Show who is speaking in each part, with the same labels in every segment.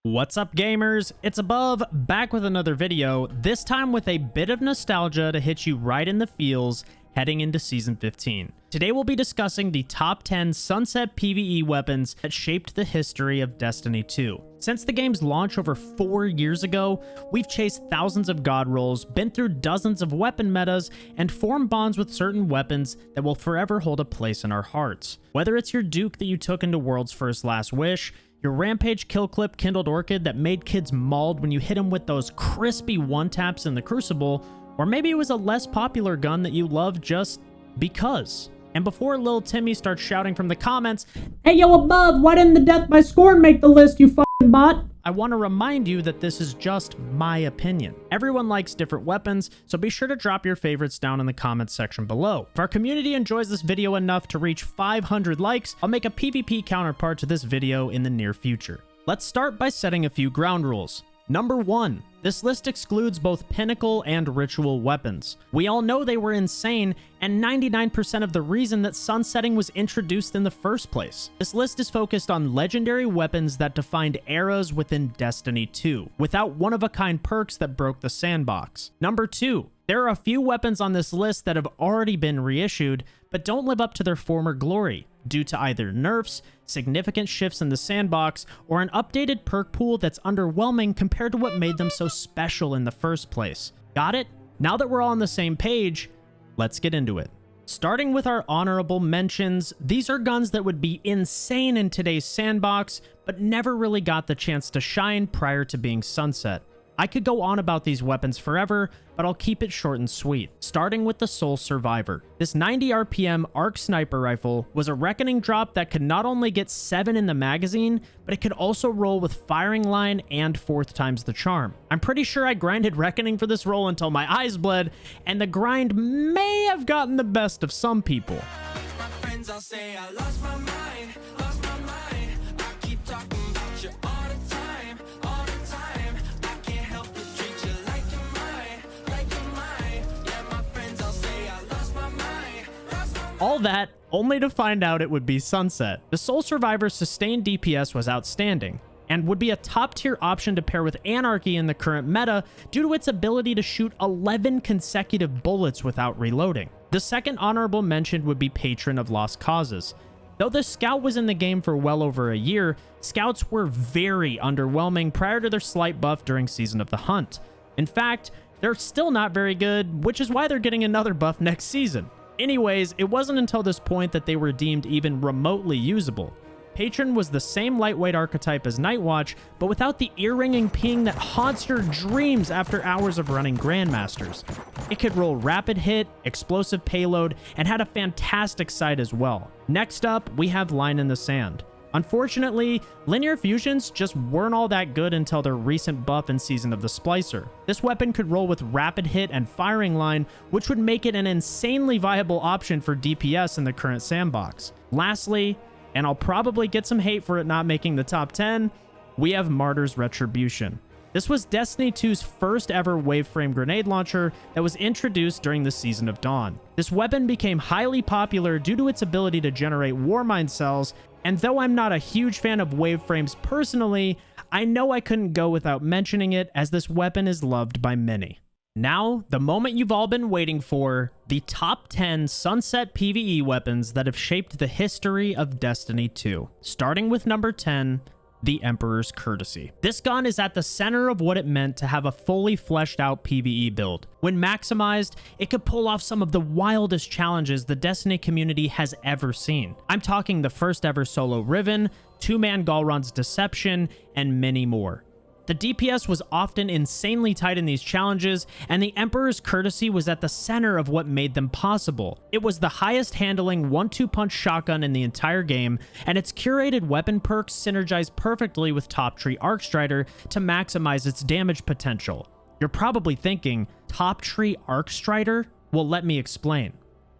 Speaker 1: What's up, gamers? It's Above, back with another video, this time with a bit of nostalgia to hit you right in the feels heading into Season 15. Today we'll be discussing the top 10 Sunset PvE weapons that shaped the history of Destiny 2. Since the game's launch over 4 years ago, we've chased thousands of god rolls, been through dozens of weapon metas, and formed bonds with certain weapons that will forever hold a place in our hearts. Whether it's your Duke that you took into World's First Last Wish, your Rampage kill clip Kindled Orchid that made kids mauled when you hit them with those crispy one-taps in the Crucible, or maybe it was a less popular gun that you loved just because. And before Lil Timmy starts shouting from the comments, "Hey yo Above, why didn't the Death by Scorn make the list, you fucking bot?" I want to remind you that this is just my opinion. Everyone likes different weapons, so be sure to drop your favorites down in the comments section below. If our community enjoys this video enough to reach 500 likes, I'll make a PvP counterpart to this video in the near future. Let's start by setting a few ground rules. Number 1. This list excludes both pinnacle and ritual weapons. We all know they were insane, and 99% of the reason that sunsetting was introduced in the first place. This list is focused on legendary weapons that defined eras within Destiny 2, without one-of-a-kind perks that broke the sandbox. Number 2. There are a few weapons on this list that have already been reissued, but don't live up to their former glory, due to either nerfs, significant shifts in the sandbox, or an updated perk pool that's underwhelming compared to what made them so special in the first place. Got it? Now that we're all on the same page, let's get into it. Starting with our honorable mentions, these are guns that would be insane in today's sandbox, but never really got the chance to shine prior to being sunset. I could go on about these weapons forever, but I'll keep it short and sweet. Starting with the Soul Survivor. This 90 RPM ARC sniper rifle was a reckoning drop that could not only get 7 in the magazine, but it could also roll with firing line and 4th times the charm. I'm pretty sure I grinded reckoning for this roll until my eyes bled, and the grind may have gotten the best of some people.
Speaker 2: My friends all say I lost my mind, lost my mind. I keep talking about you all the time, all the time. I can't help but treat you like you're mine, like you're mine. Yeah, my friends all say I lost my mind, lost my mind.
Speaker 1: All that only to find out it would be sunset. The Soul Survivor's sustained DPS was outstanding, and would be a top-tier option to pair with Anarchy in the current meta due to its ability to shoot 11 consecutive bullets without reloading. The second honorable mention would be Patron of Lost Causes. Though the Scout was in the game for well over a year, Scouts were very underwhelming prior to their slight buff during Season of the Hunt. In fact, they're still not very good, which is why they're getting another buff next season. Anyways, it wasn't until this point that they were deemed even remotely usable. Patron was the same lightweight archetype as Nightwatch, but without the ear-ringing ping that haunts your dreams after hours of running Grandmasters. It could roll rapid hit, explosive payload, and had a fantastic sight as well. Next up, we have Line in the Sand. Unfortunately, linear fusions just weren't all that good until their recent buff in Season of the Splicer. This weapon could roll with rapid hit and firing line, which would make it an insanely viable option for DPS in the current sandbox. Lastly, and I'll probably get some hate for it not making the top 10, we have Martyr's Retribution. This was Destiny 2's first ever waveframe grenade launcher that was introduced during the Season of Dawn. This weapon became highly popular due to its ability to generate Warmind cells, and though I'm not a huge fan of waveframes personally, I know I couldn't go without mentioning it as this weapon is loved by many. Now, the moment you've all been waiting for, the top 10 Sunset PvE weapons that have shaped the history of Destiny 2. Starting with number 10, the Emperor's Courtesy. This gun is at the center of what it meant to have a fully fleshed out PvE build. When maximized, it could pull off some of the wildest challenges the Destiny community has ever seen. I'm talking the first ever solo Riven, 2-man Galron's Deception, and many more. The DPS was often insanely tight in these challenges, and the Emperor's Courtesy was at the center of what made them possible. It was the highest handling 1-2 punch shotgun in the entire game, and its curated weapon perks synergized perfectly with Top Tree Arc Strider to maximize its damage potential. You're probably thinking, Top Tree Arc Strider? Well, let me explain.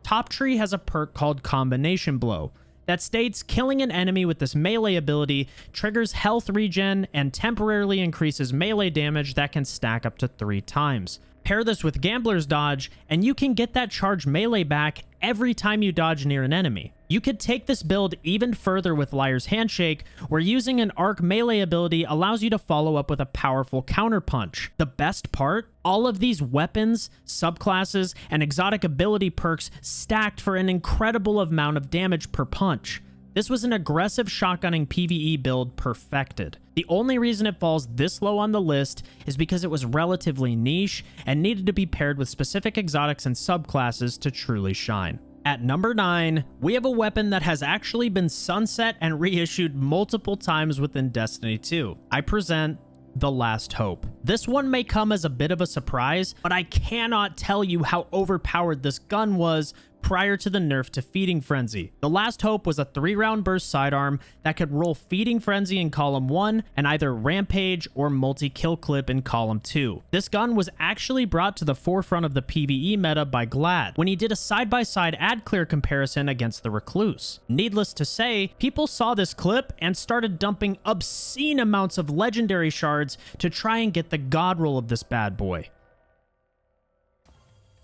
Speaker 1: Top Tree has a perk called Combination Blow that states killing an enemy with this melee ability triggers health regen and temporarily increases melee damage that can stack up to 3 times. Pair this with Gambler's Dodge, and you can get that charged melee back every time you dodge near an enemy. You could take this build even further with Liar's Handshake, where using an arc melee ability allows you to follow up with a powerful counterpunch. The best part? All of these weapons, subclasses, and exotic ability perks stacked for an incredible amount of damage per punch. This was an aggressive shotgunning PvE build perfected. The only reason it falls this low on the list is because it was relatively niche and needed to be paired with specific exotics and subclasses to truly shine. At number 9, we have a weapon that has actually been sunset and reissued multiple times within Destiny 2. I present the Last Hope. This one may come as a bit of a surprise, but I cannot tell you how overpowered this gun was prior to the nerf to Feeding Frenzy. The Last Hope was a 3-round burst sidearm that could roll Feeding Frenzy in column 1 and either Rampage or multi-kill clip in column 2. This gun was actually brought to the forefront of the PvE meta by Glad when he did a side-by-side ad clear comparison against the Recluse. Needless to say, people saw this clip and started dumping obscene amounts of legendary shards to try and get the god roll of this bad boy.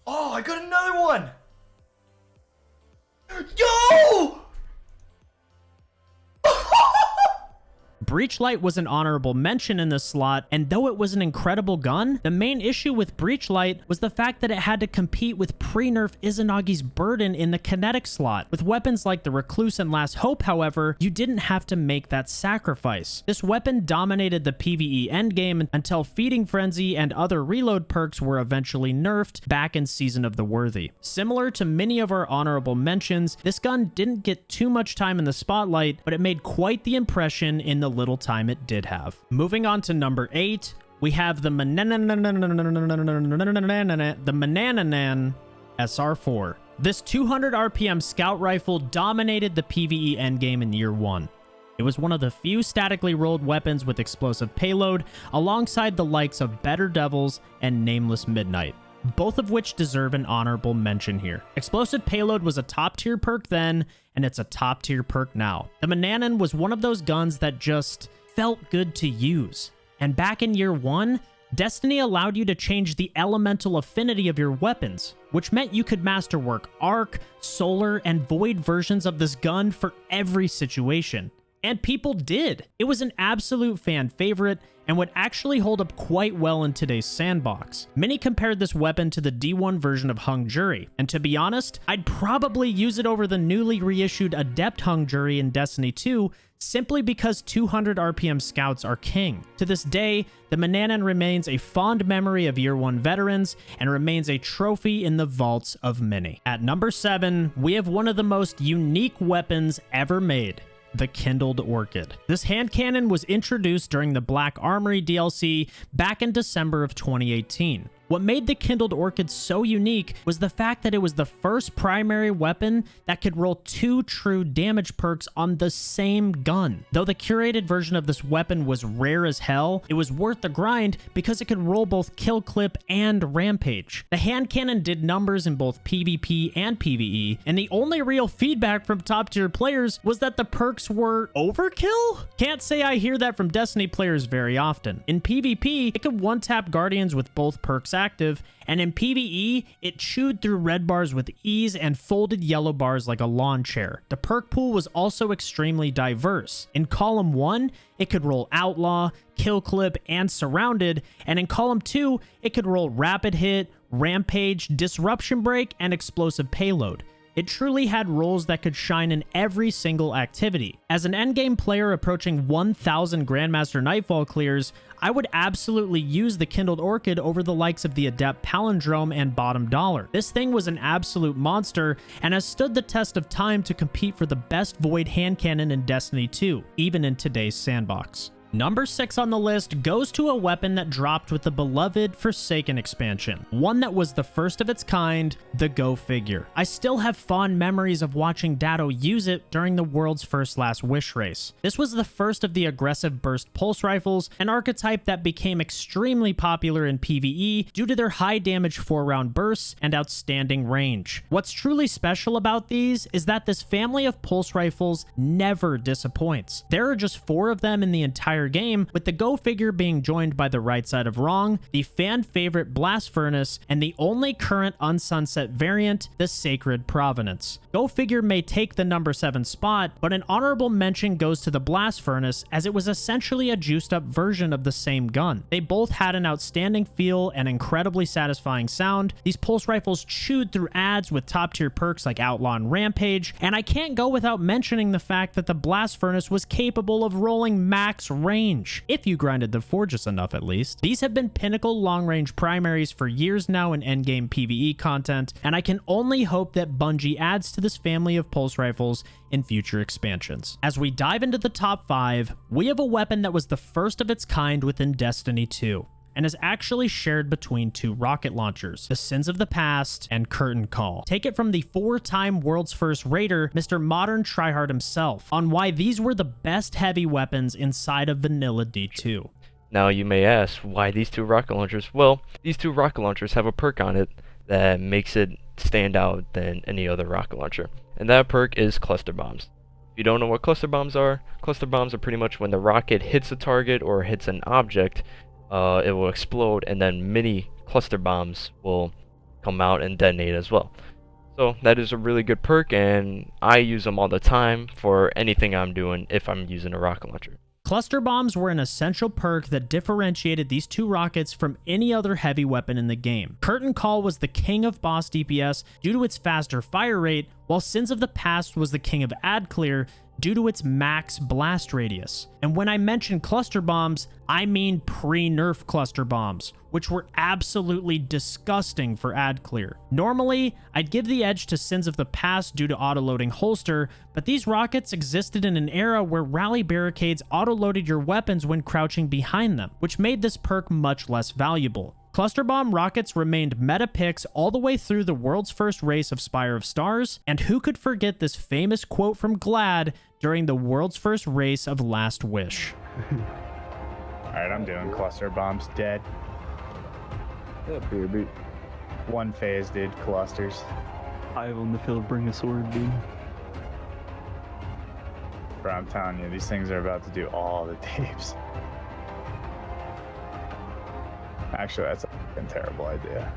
Speaker 3: Oh, I got another one! Yo!
Speaker 1: Breachlight was an honorable mention in this slot, and though it was an incredible gun, the main issue with Breachlight was the fact that it had to compete with pre-nerf Izanagi's Burden in the kinetic slot. With weapons like the Recluse and Last Hope, however, you didn't have to make that sacrifice. This weapon dominated the PvE endgame until Feeding Frenzy and other reload perks were eventually nerfed back in Season of the Worthy. Similar to many of our honorable mentions, this gun didn't get too much time in the spotlight, but it made quite the impression in the little time it did have. Moving on to number 8, we have the Manananan SR4. This 200 RPM scout rifle dominated the PvE endgame in year 1. It was one of the few statically rolled weapons with explosive payload, alongside the likes of Better Devils and Nameless Midnight, both of which deserve an honorable mention here. Explosive payload was a top tier perk then, and it's a top tier perk now. The Mananan was one of those guns that just felt good to use. And back in year 1, Destiny allowed you to change the elemental affinity of your weapons, which meant you could masterwork arc, solar, and void versions of this gun for every situation. And people did. It was an absolute fan favorite and would actually hold up quite well in today's sandbox. Many compared this weapon to the D1 version of Hung Jury, and to be honest, I'd probably use it over the newly reissued Adept Hung Jury in Destiny 2 simply because 200 RPM scouts are king. To this day, the Mananan remains a fond memory of Year 1 veterans and remains a trophy in the vaults of many. At number 7, we have one of the most unique weapons ever made. The Kindled Orchid. This hand cannon was introduced during the Black Armory DLC back in December of 2018. What made the Kindled Orchid so unique was the fact that it was the first primary weapon that could roll 2 true damage perks on the same gun. Though the curated version of this weapon was rare as hell, it was worth the grind because it could roll both kill clip and rampage. The hand cannon did numbers in both PvP and PvE, and the only real feedback from top tier players was that the perks were overkill? Can't say I hear that from Destiny players very often. In PvP, it could one-tap Guardians with both perks active, and in PvE, it chewed through red bars with ease and folded yellow bars like a lawn chair. The perk pool was also extremely diverse. In column 1, it could roll Outlaw, Kill Clip, and Surrounded, and in column 2, it could roll Rapid Hit, Rampage, Disruption Break, and Explosive Payload. It truly had roles that could shine in every single activity. As an endgame player approaching 1,000 Grandmaster Nightfall clears, I would absolutely use the Kindled Orchid over the likes of the Adept Palindrome and Bottom Dollar. This thing was an absolute monster and has stood the test of time to compete for the best Void hand cannon in Destiny 2, even in today's sandbox. Number 6 on the list goes to a weapon that dropped with the beloved Forsaken expansion. One that was the first of its kind, the Go Figure. I still have fond memories of watching Datto use it during the world's first Last Wish race. This was the first of the aggressive burst pulse rifles, an archetype that became extremely popular in PvE due to their high damage 4-round bursts and outstanding range. What's truly special about these is that this family of pulse rifles never disappoints. There are just 4 of them in the entire entire game, with the Go figure being joined by the Right Side of Wrong, the fan favorite Blast Furnace, and the only current unsunset variant, the Sacred Provenance. Go figure may take the number 7 spot, but an honorable mention goes to the Blast Furnace, as it was essentially a juiced up version of the same gun. They both had an outstanding feel and incredibly satisfying sound. These pulse rifles chewed through ads with top tier perks like Outlaw and Rampage, and I can't go without mentioning the fact that the Blast Furnace was capable of rolling max range, if you grinded the Forges enough at least. These have been pinnacle long range primaries for years now in endgame PvE content, and I can only hope that Bungie adds to this family of pulse rifles in future expansions. As we dive into the top 5, we have a weapon that was the first of its kind within Destiny 2. And is actually shared between 2 rocket launchers, the Sins of the Past and Curtain Call. Take it from the 4-time world's first raider, Mr. Modern Tryhard himself, on why these were the best heavy weapons inside of Vanilla D2.
Speaker 4: Now you may ask, why these 2 rocket launchers? Well, these 2 rocket launchers have a perk on it that makes it stand out than any other rocket launcher. And that perk is cluster bombs. If you don't know what cluster bombs are pretty much when the rocket hits a target or hits an object, it will explode, and then mini cluster bombs will come out and detonate as well. So that is a really good perk, and I use them all the time for anything I'm doing if I'm using a rocket launcher.
Speaker 1: Cluster bombs were an essential perk that differentiated these 2 rockets from any other heavy weapon in the game. Curtain Call was the king of boss DPS due to its faster fire rate, while Sins of the Past was the king of ad clear due to its max blast radius. And when I mention cluster bombs, I mean pre-nerf cluster bombs, which were absolutely disgusting for ad clear. Normally, I'd give the edge to Sins of the Past due to auto-loading holster, but these rockets existed in an era where rally barricades auto-loaded your weapons when crouching behind them, which made this perk much less valuable. Cluster bomb rockets remained meta picks all the way through the world's first race of Spire of Stars, and who could forget this famous quote from Glad during the world's first race of Last Wish?
Speaker 5: Alright, I'm doing cluster bombs dead.
Speaker 6: Yeah, baby.
Speaker 5: One phase, dude. Clusters.
Speaker 6: I on the field, bring a sword, dude.
Speaker 5: Bro, I'm telling you, these things are about to do all the tapes. Actually, that's a fucking terrible idea.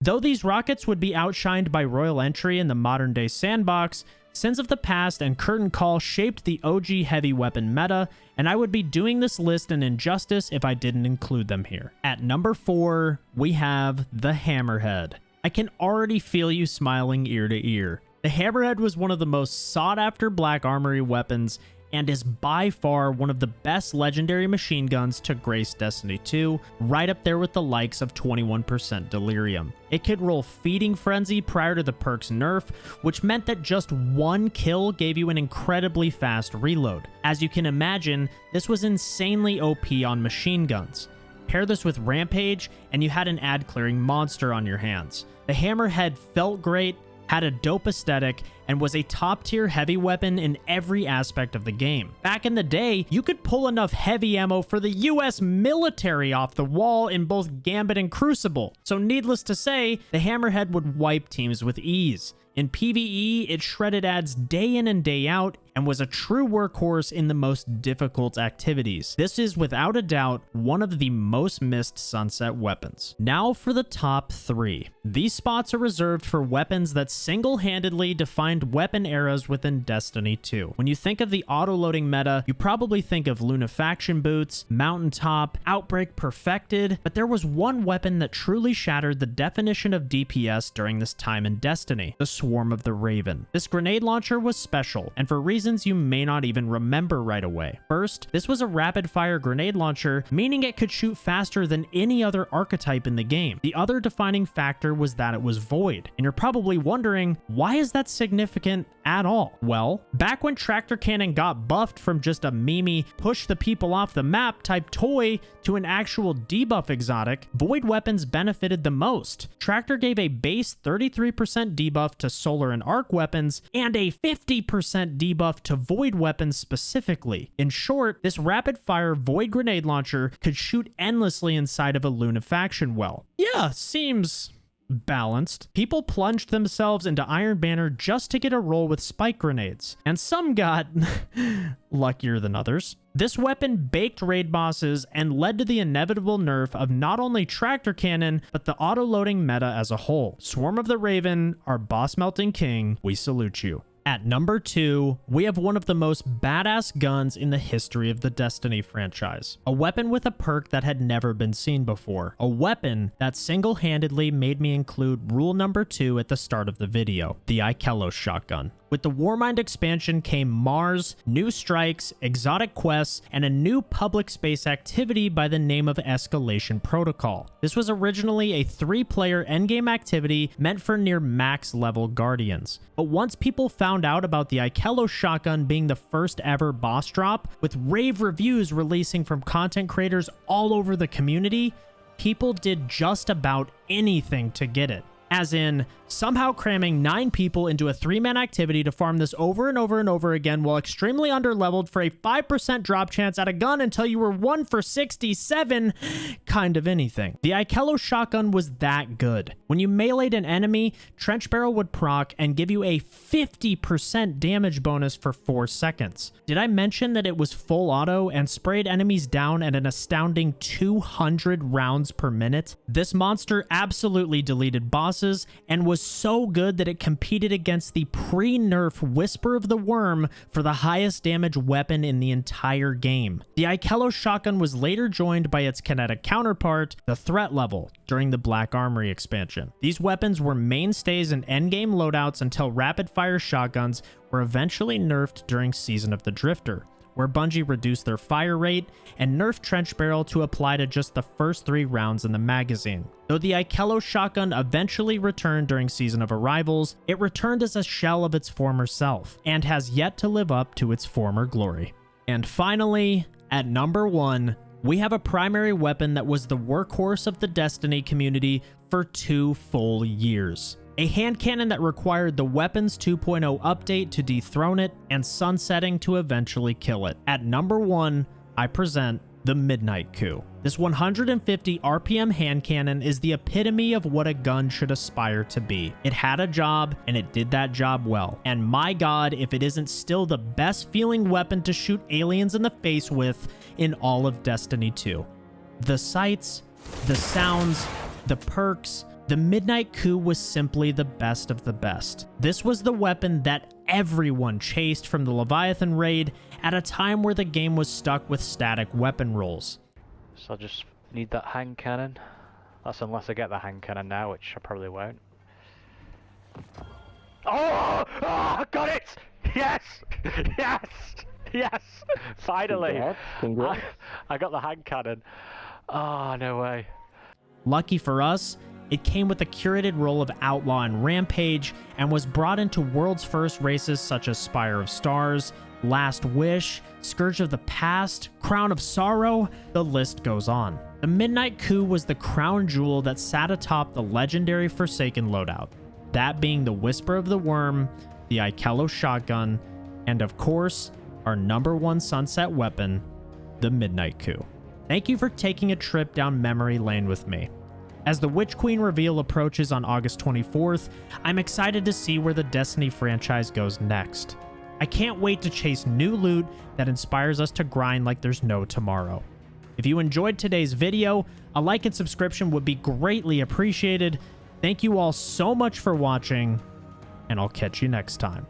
Speaker 1: Though these rockets would be outshined by Royal Entry in the modern day sandbox, Sins of the Past and Curtain Call shaped the OG heavy weapon meta, and I would be doing this list an injustice if I didn't include them here. At number 4, we have the Hammerhead. I can already feel you smiling ear to ear. The Hammerhead was one of the most sought after Black Armory weapons and is by far one of the best legendary machine guns to grace Destiny 2, right up there with the likes of 21% Delirium. It could roll Feeding Frenzy prior to the perk's nerf, which meant that just 1 kill gave you an incredibly fast reload. As you can imagine, this was insanely OP on machine guns. Pair this with Rampage, and you had an ad-clearing monster on your hands. The Hammerhead felt great, had a dope aesthetic, and was a top-tier heavy weapon in every aspect of the game. Back in the day, you could pull enough heavy ammo for the US military off the wall in both Gambit and Crucible, so needless to say, the Hammerhead would wipe teams with ease. In PvE, it shredded ads day in and day out, and was a true workhorse in the most difficult activities. This is without a doubt one of the most missed Sunset weapons. Now for the top 3. These spots are reserved for weapons that single-handedly defined weapon eras within Destiny 2. When you think of the auto-loading meta, you probably think of Lunafaction Boots, Mountaintop, Outbreak Perfected, but there was one weapon that truly shattered the definition of DPS during this time in Destiny: the Swarm of the Raven. This grenade launcher was special, and for reasons you may not even remember right away. First, this was a rapid-fire grenade launcher, meaning it could shoot faster than any other archetype in the game. The other defining factor was that it was void, and you're probably wondering, why is that significant at all? Well, back when Tractor Cannon got buffed from just a memey push the people off the map type toy to an actual debuff exotic, void weapons benefited the most. Tractor gave a base 33% debuff to solar and arc weapons, and a 50% debuff to void weapons specifically. In short, this rapid-fire void grenade launcher could shoot endlessly inside of a Lunafaction well. Yeah, seems balanced, people plunged themselves into Iron Banner just to get a roll with spike grenades, and some got luckier than others. This weapon baked raid bosses and led to the inevitable nerf of not only Tractor Cannon, but the auto-loading meta as a whole. Swarm of the Raven, our boss-melting king, we salute you. At number 2, we have one of the most badass guns in the history of the Destiny franchise. A weapon with a perk that had never been seen before. A weapon that single-handedly made me include rule number 2 at the start of the video, the Ikelos shotgun. With the Warmind expansion came Mars, new strikes, exotic quests, and a new public space activity by the name of Escalation Protocol. This was originally a 3-player endgame activity meant for near max level guardians. But once people found out about the Ikelos shotgun being the first ever boss drop, with rave reviews releasing from content creators all over the community, people did just about anything to get it. As in, somehow cramming 9 people into a 3-man activity to farm this over and over and over again while extremely underleveled for a 5% drop chance at a gun until you were 1 for 67, kind of anything. The Ikelos shotgun was that good. When you meleeed an enemy, Trench Barrel would proc and give you a 50% damage bonus for 4 seconds. Did I mention that it was full auto and sprayed enemies down at an astounding 200 rounds per minute? This monster absolutely deleted bosses and was so good that it competed against the pre-nerf Whisper of the Worm for the highest damage weapon in the entire game. The Ikelos shotgun was later joined by its kinetic counterpart, the Threat Level, during the Black Armory expansion. These weapons were mainstays in endgame loadouts until rapid-fire shotguns were eventually nerfed during Season of the Drifter, where Bungie reduced their fire rate and nerfed Trench Barrel to apply to just the first 3 rounds in the magazine. Though the Ikelos shotgun eventually returned during Season of Arrivals, it returned as a shell of its former self, and has yet to live up to its former glory. And finally, at number 1, we have a primary weapon that was the workhorse of the Destiny community for 2 full years. A hand cannon that required the Weapons 2.0 update to dethrone it and sunsetting to eventually kill it. At number 1, I present the Midnight Coup. This 150 RPM hand cannon is the epitome of what a gun should aspire to be. It had a job, and it did that job well. And my god, if it isn't still the best feeling weapon to shoot aliens in the face with in all of Destiny 2. The sights, the sounds, the perks, the Midnight Coup was simply the best of the best. This was the weapon that everyone chased from the Leviathan raid at a time where the game was stuck with static weapon rolls.
Speaker 7: So I just need that hand cannon. That's unless I get the hand cannon now, which I probably won't. Oh! I got it! Yes! Yes! Yes! Finally!
Speaker 6: Congrats.
Speaker 7: I got the hand cannon. Oh, no way.
Speaker 1: Lucky for us, it came with a curated role of Outlaw and Rampage, and was brought into world's first races such as Spire of Stars, Last Wish, Scourge of the Past, Crown of Sorrow, the list goes on. The Midnight Coup was the crown jewel that sat atop the legendary Forsaken loadout, that being the Whisper of the Worm, the Ikelos shotgun, and of course, our number 1 sunset weapon, the Midnight Coup. Thank you for taking a trip down memory lane with me. As the Witch Queen reveal approaches on August 24th, I'm excited to see where the Destiny franchise goes next. I can't wait to chase new loot that inspires us to grind like there's no tomorrow. If you enjoyed today's video, a like and subscription would be greatly appreciated. Thank you all so much for watching, and I'll catch you next time.